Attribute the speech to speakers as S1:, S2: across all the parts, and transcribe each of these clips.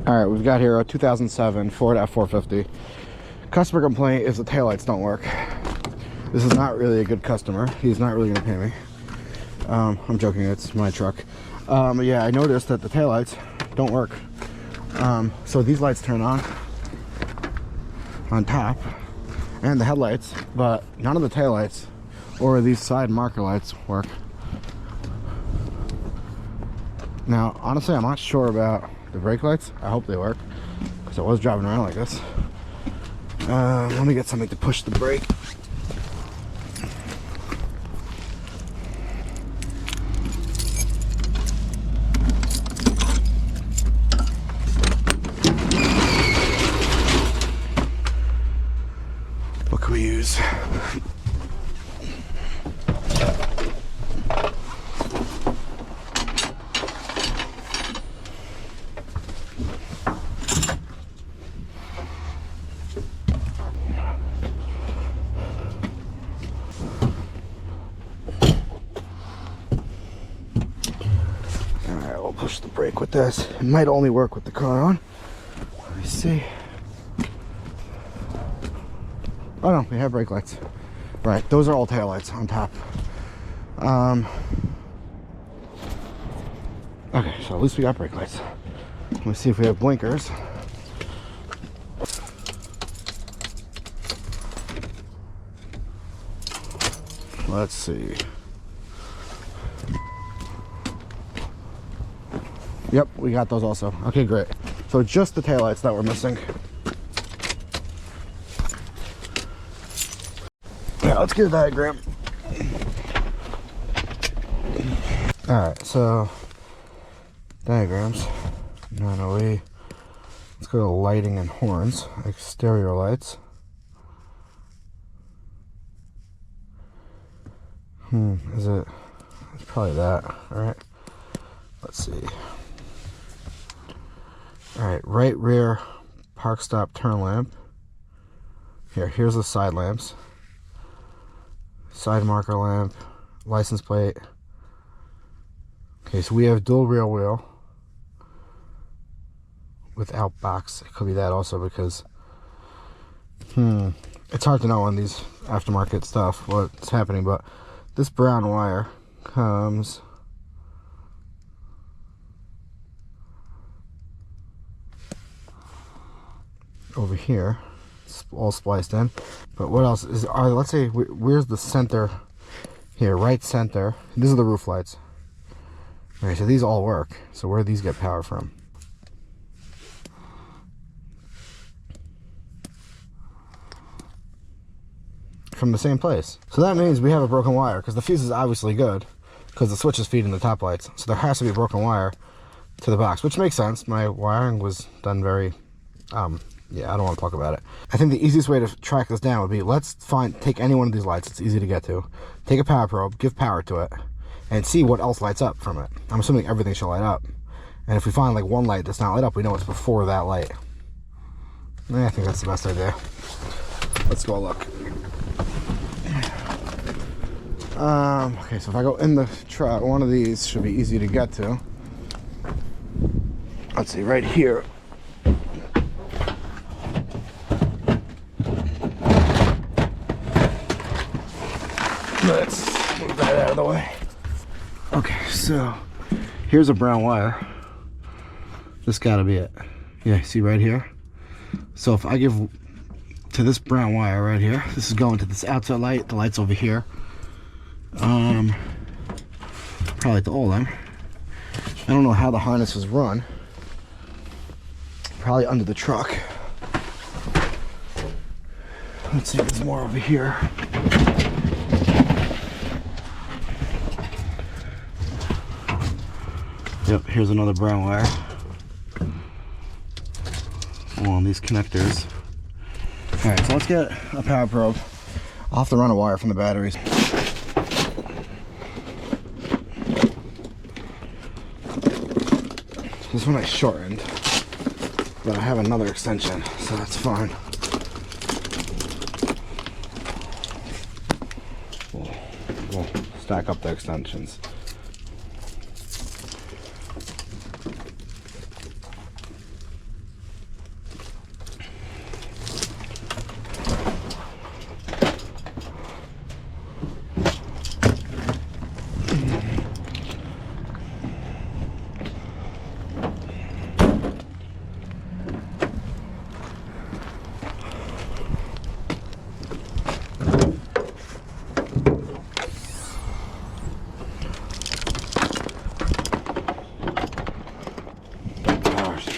S1: All right, we've got here a 2007 Ford F450. Customer complaint is the taillights don't work. This is not really a good customer. He's not really gonna pay me. I'm joking, it's my truck. But yeah, I noticed that the taillights don't work. So these lights turn on top, and the headlights, but none of the taillights or these side marker lights work. Now, honestly, I'm not sure about the brake lights. I hope they work, because I was driving around like this. Let me get something to push the brake. What can we use? Push the brake with this. It might only work with the car on. Let me see. Oh no, we have brake lights. Right, those are all tail lights on top. Okay, so at least we got brake lights. Let me see if we have blinkers. Let's see. Yep, we got those also. Okay, great. So just the taillights that we're missing. Yeah, let's get a diagram. Alright, so diagrams. 908. Let's go to lighting and horns. Exterior lights. Is it? It's probably that. Alright. Let's see. Alright, right rear park stop turn lamp. Here's the side lamps. Side marker lamp, license plate. Okay, so we have dual rear wheel without box. It could be that also because it's hard to know on these aftermarket stuff what's happening, but this brown wire comes over here. It's all spliced in. But what else is, let's say, where's the center here? Right center. These are the roof lights. Okay, so these all work. So where do these get power from? From the same place. So that means we have a broken wire, because the fuse is obviously good, because the switch is feeding the top lights. So there has to be a broken wire to the box, which makes sense. My wiring was done very yeah, I don't want to talk about it. I think the easiest way to track this down would be, let's take any one of these lights. It's easy to get to. Take a power probe, give power to it, and see what else lights up from it. I'm assuming everything should light up. And if we find like one light that's not lit up, we know it's before that light. I think that's the best idea. Let's go look. Okay, so if I go in the truck, one of these should be easy to get to. Let's see, right here. Let's move that out of the way. Okay, so here's a brown wire. This gotta be it. Yeah, see right here? So if I give to this brown wire right here, this is going to this outside light, the light's over here. Probably to all of them. I don't know how the harness is run. Probably under the truck. Let's see if there's more over here. Yep, here's another brown wire along these connectors. Alright, so let's get a power probe. I'll have to run a wire from the batteries. This one I shortened, but I have another extension, so that's fine. We'll stack up the extensions.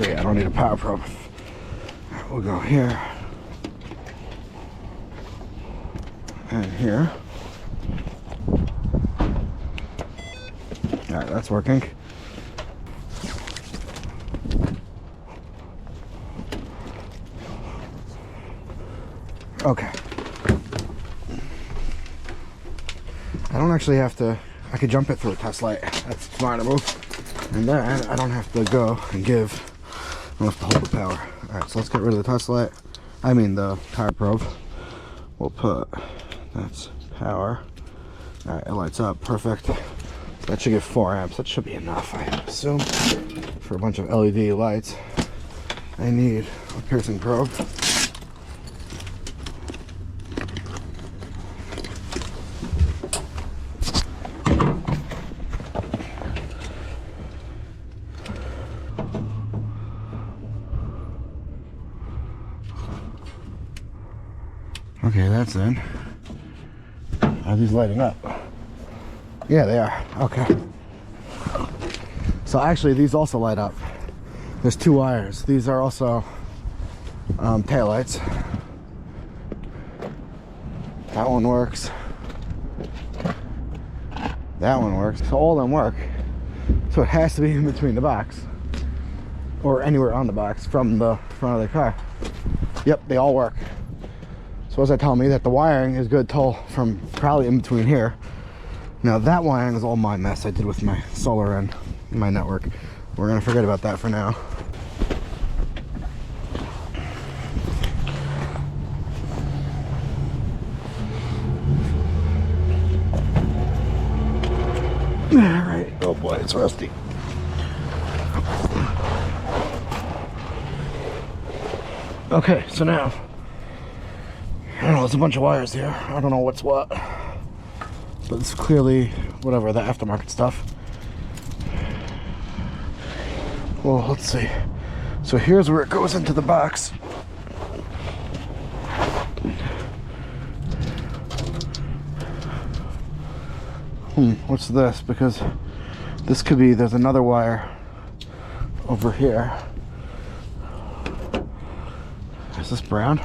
S1: Actually, I don't need a power probe. We'll go here and here. All right, that's working. Okay. I don't actually have to, I could jump it through a test light. That's a smart move. And then I don't have to go and give, I don't have to hold the power. All right, so let's get rid of the test light. I mean the power probe. We'll put, that's power. All right, it lights up, perfect. So that should give 4 amps. That should be enough, I assume, for a bunch of LED lights. I need a piercing probe. Okay, that's in. Are these lighting up? Yeah, they are. Okay. So actually, these also light up. There's 2 wires. These are also taillights. That one works. That one works. So all of them work. So it has to be in between the box, or anywhere on the box from the front of the car. Yep, they all work. So what does that tell me? That the wiring is good till from probably in between here. Now that wiring is all my mess I did with my solar and my network. We're gonna forget about that for now. All right. Oh boy, it's rusty. Okay, so now, I don't know, there's a bunch of wires here. I don't know what's what. But it's clearly, whatever, the aftermarket stuff. Well, let's see. So here's where it goes into the box. What's this? Because this could be, there's another wire over here. Is this brown?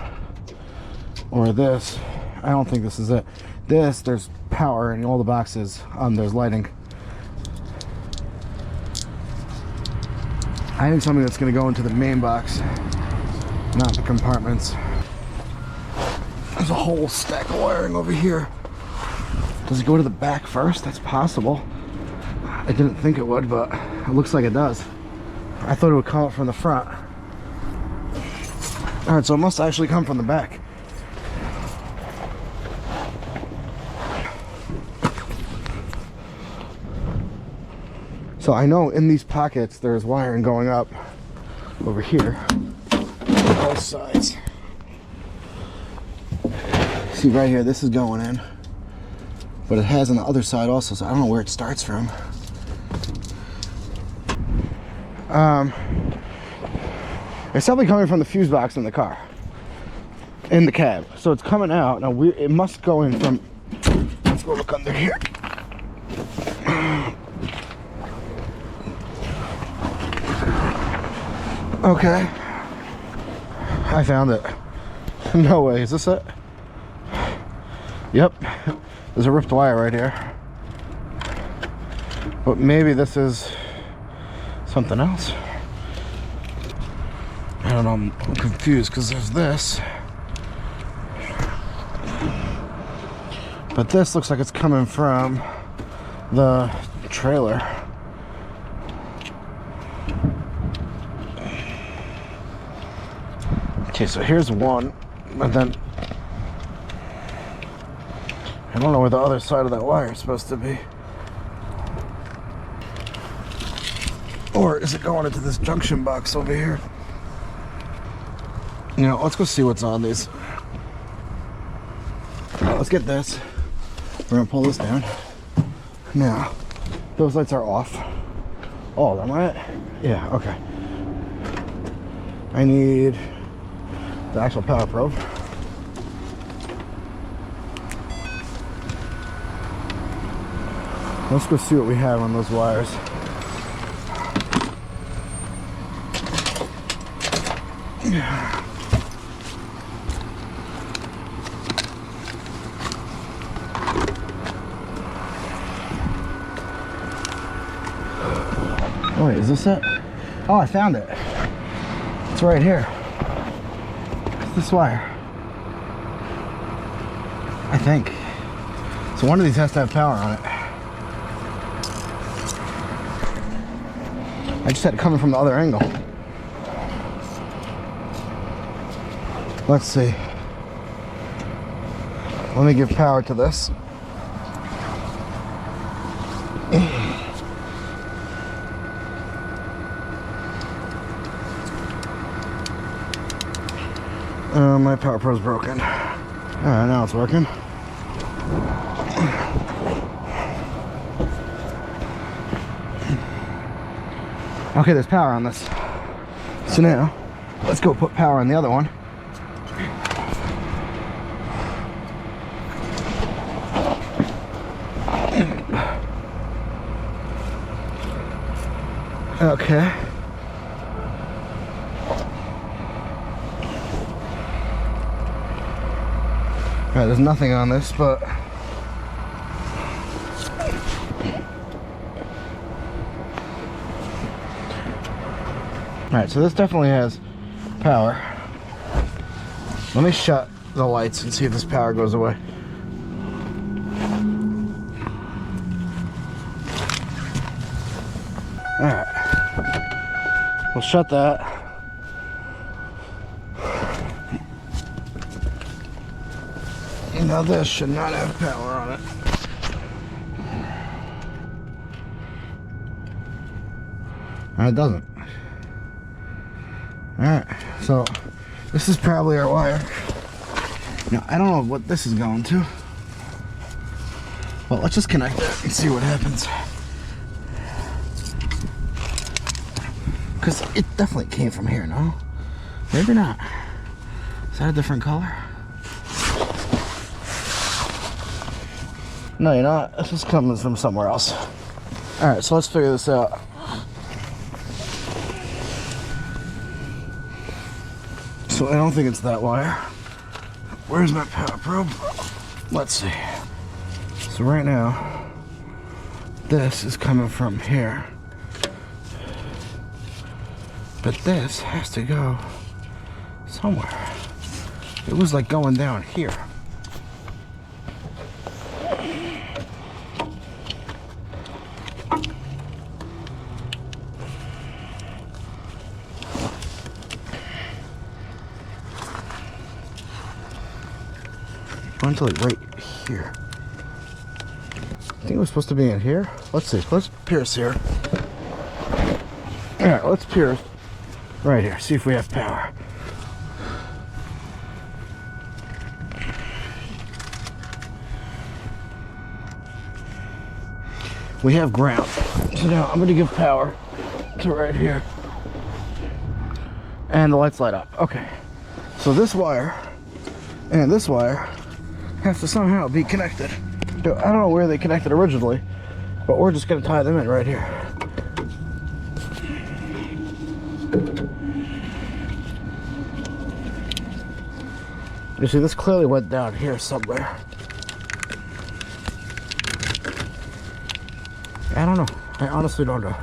S1: Or this? I don't think this is it. This, there's power in all the boxes. There's lighting. I think something that's going to go into the main box, not the compartments. There's a whole stack of wiring over here. Does it go to the back first? That's possible. I didn't think it would, but it looks like it does. I thought it would come up from the front. All right, so it must actually come from the back. So I know in these pockets there's wiring going up over here on both sides. See right here, this is going in, but it has on the other side also, so I don't know where it starts from. It's definitely coming from the fuse box in the car, in the cab. So it's coming out. Now it must go in from, let's go look under here. Okay, I found it. No way, is this it? Yep, there's a ripped wire right here. But maybe this is something else. I don't know, I'm confused because there's this. But this looks like it's coming from the trailer. Okay, so here's one, but then I don't know where the other side of that wire is supposed to be. Or is it going into this junction box over here? You know, let's go see what's on these. Let's get this. We're gonna pull this down. Now, those lights are off. All of them, right? Yeah, okay. I need the actual power probe. Let's go see what we have on those wires. Oh, wait, is this it? Oh, I found it. It's right here. It's this wire. I think. So one of these has to have power on it. I just had it coming from the other angle. Let's see. Let me give power to this. My Power Pro's broken. Alright, now it's working. Okay, there's power on this. So now, let's go put power on the other one. Okay. Alright, there's nothing on this, but alright, so this definitely has power. Let me shut the lights and see if this power goes away. Alright. We'll shut that. Now this should not have power on it. And it doesn't. Alright, so this is probably our wire. Now I don't know what this is going to, but let's just connect it and see what happens. Because it definitely came from here, no? Maybe not. Is that a different color? No, you're not. This is coming from somewhere else. Alright, so let's figure this out. So I don't think it's that wire. Where's my power probe? Let's see. So right now, this is coming from here. But this has to go somewhere. It was like going down here. Until like right here. I think it was supposed to be in here. Let's see. Let's pierce here. Alright, let's pierce right here. See if we have power. We have ground. So now I'm going to give power to right here. And the lights light up. Okay. So this wire and this wire have to somehow be connected. I don't know where they connected originally, but we're just going to tie them in right here. You see, this clearly went down here somewhere. I don't know. I honestly don't know.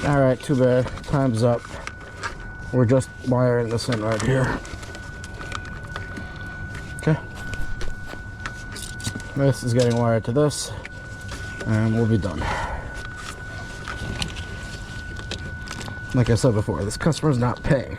S1: Alright, too bad. Time's up. We're just wiring this in right here. Okay. This is getting wired to this, and we'll be done. Like I said before, this customer's not paying.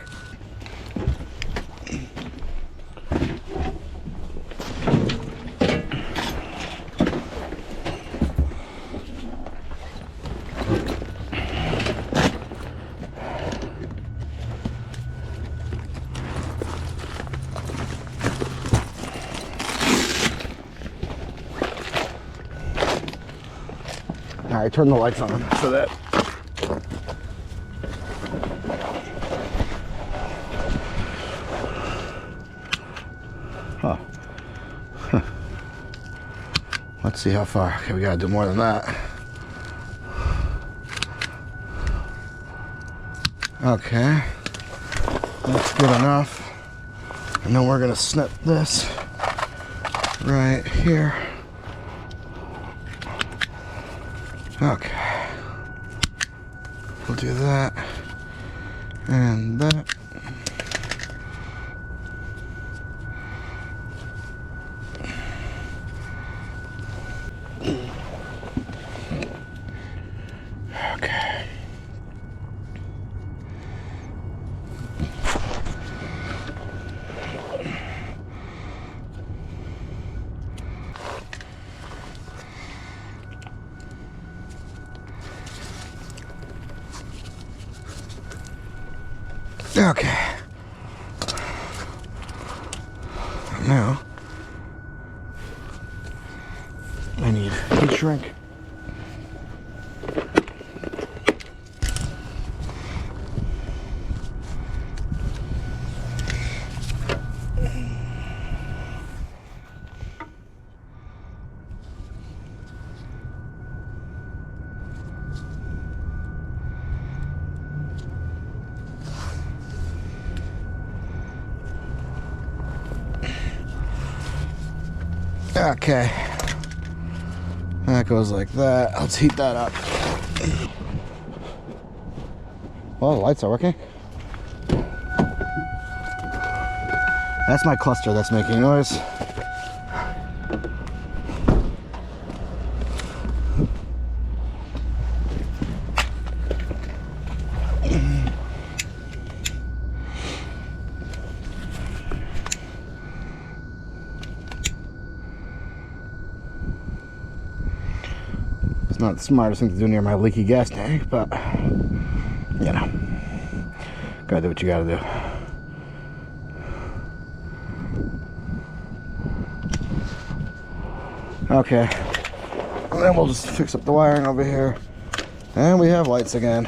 S1: Alright, turn the lights on so that let's see how far. Okay, we gotta do more than that. Okay. That's good enough. And then we're gonna snip this right here. Okay. We'll do that and that. Okay. Okay. Now I need heat shrink. Okay, that goes like that. Let's heat that up. Well, the lights are working. That's my cluster that's making noise. It's not the smartest thing to do near my leaky gas tank, but you know, gotta do what you gotta do. Okay, and then we'll just fix up the wiring over here, and we have lights again.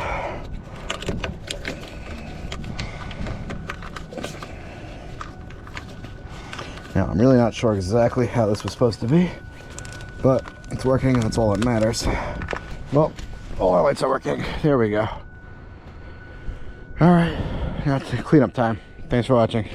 S1: Now, I'm really not sure exactly how this was supposed to be, but it's working and that's all that matters. Well, all our lights are working. There we go. All right, now it's cleanup time. Thanks for watching.